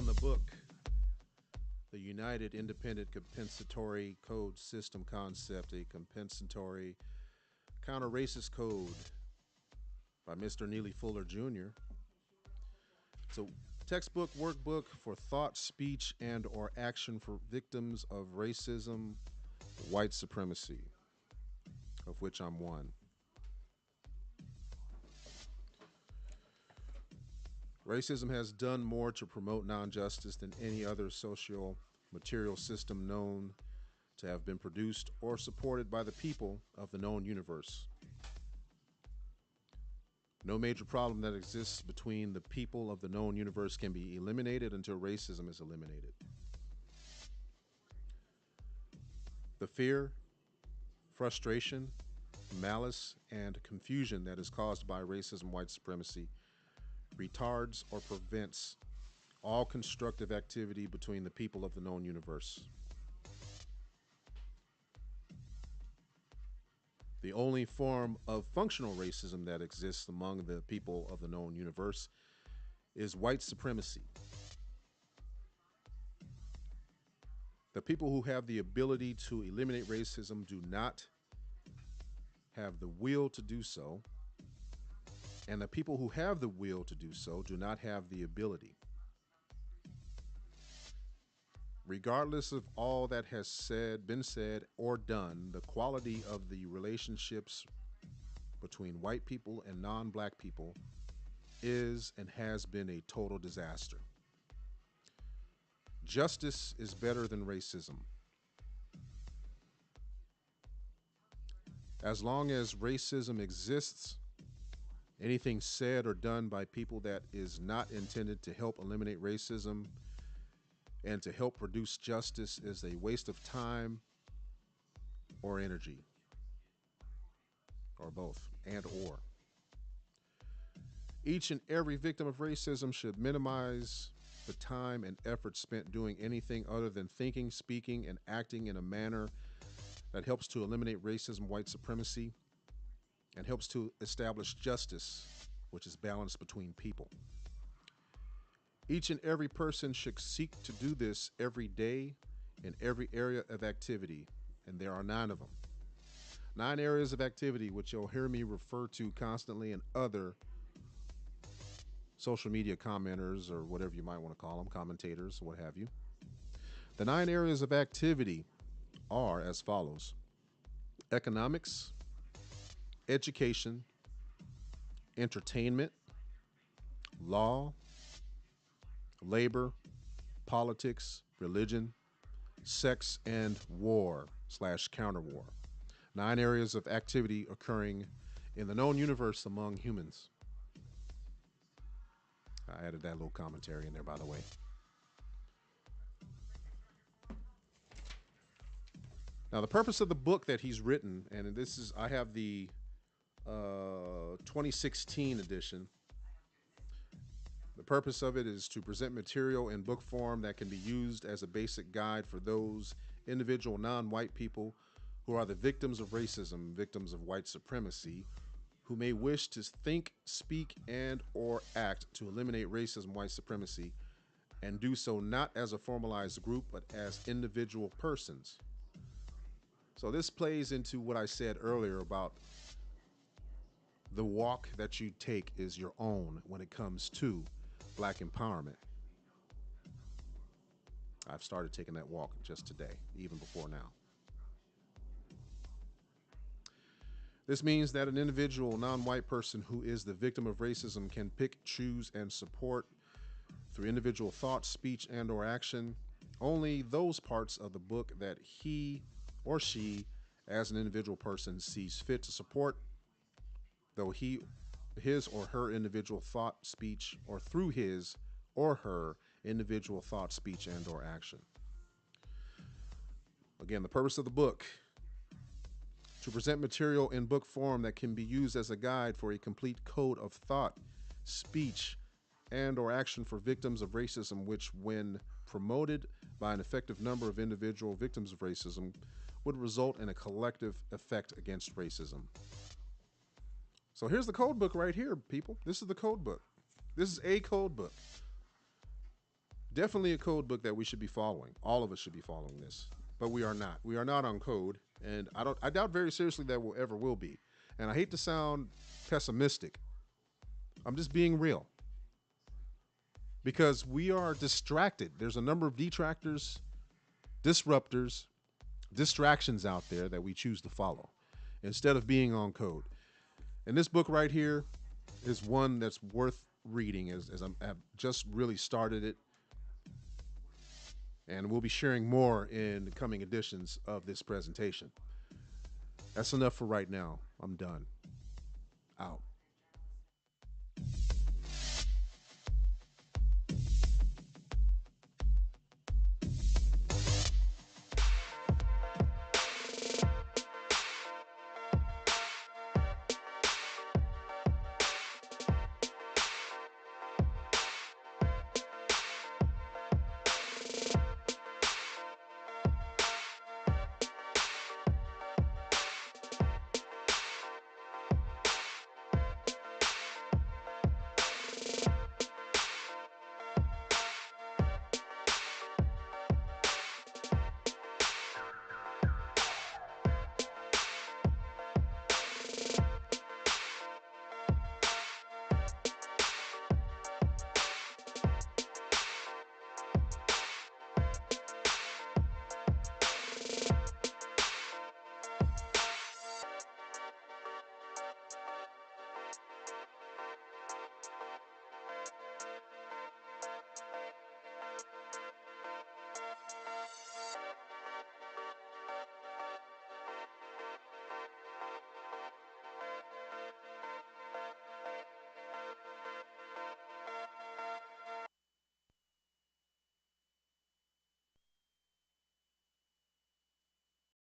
on the book, The United Independent Compensatory Code System Concept, a compensatory counter-racist code by Mr. Neely Fuller Jr. It's a textbook workbook for thought, speech, and or action for victims of racism, white supremacy, of which I'm one. Racism has done more to promote non-justice than any other social material system known to have been produced or supported by the people of the known universe. No major problem that exists between the people of the known universe can be eliminated until racism is eliminated. The fear, frustration, malice, and confusion that is caused by racism, white supremacy, retards or prevents all constructive activity between the people of the known universe. The only form of functional racism that exists among the people of the known universe is white supremacy. The people who have the ability to eliminate racism do not have the will to do so, and the people who have the will to do so do not have the ability. Regardless of all that has been said or done, the quality of the relationships between white people and non-black people is and has been a total disaster. Justice is better than racism. As long as racism exists, anything said or done by people that is not intended to help eliminate racism and to help produce justice is a waste of time or energy, or both, and or. Each and every victim of racism should minimize the time and effort spent doing anything other than thinking, speaking, and acting in a manner that helps to eliminate racism, white supremacy, and helps to establish justice, which is balance between people. Each and every person should seek to do this every day in every area of activity, and there are 9 of them. 9 areas of activity which you'll hear me refer to constantly, and other social media commenters, or whatever you might want to call them, commentators, what have you. The 9 areas of activity are as follows: economics, education, entertainment, law, labor, politics, religion, sex, and war/counterwar. 9 areas of activity occurring in the known universe among humans. I added that little commentary in there, by the way. Now, the purpose of the book that he's written, and this is, I have the 2016 edition. The purpose of it is to present material in book form that can be used as a basic guide for those individual non-white people who are the victims of racism, victims of white supremacy, who may wish to think, speak, and or act to eliminate racism, white supremacy, and do so not as a formalized group, but as individual persons. So this plays into what I said earlier about the walk that you take is your own when it comes to Black empowerment. I've started taking that walk just today, even before now. This means that an individual non-white person who is the victim of racism can pick, choose, and support through individual thought, speech, and or action only those parts of the book that he or she, as an individual person, sees fit to support, though his or her individual thought, speech, or through his or her individual thought, speech, and or action. Again, the purpose of the book: to present material in book form that can be used as a guide for a complete code of thought, speech, and or action for victims of racism, which, when promoted by an effective number of individual victims of racism, would result in a collective effect against racism. So here's the code book right here, people. This is the code book. This is a code book. Definitely a code book that we should be following. All of us should be following this, but we are not. We are not on code, and I doubt very seriously that we'll ever will be. And I hate to sound pessimistic. I'm just being real because we are distracted. There's a number of detractors, disruptors, distractions out there that we choose to follow instead of being on code. And this book right here is one that's worth reading as I've just really started it. And we'll be sharing more in the coming editions of this presentation. That's enough for right now. I'm done. Out.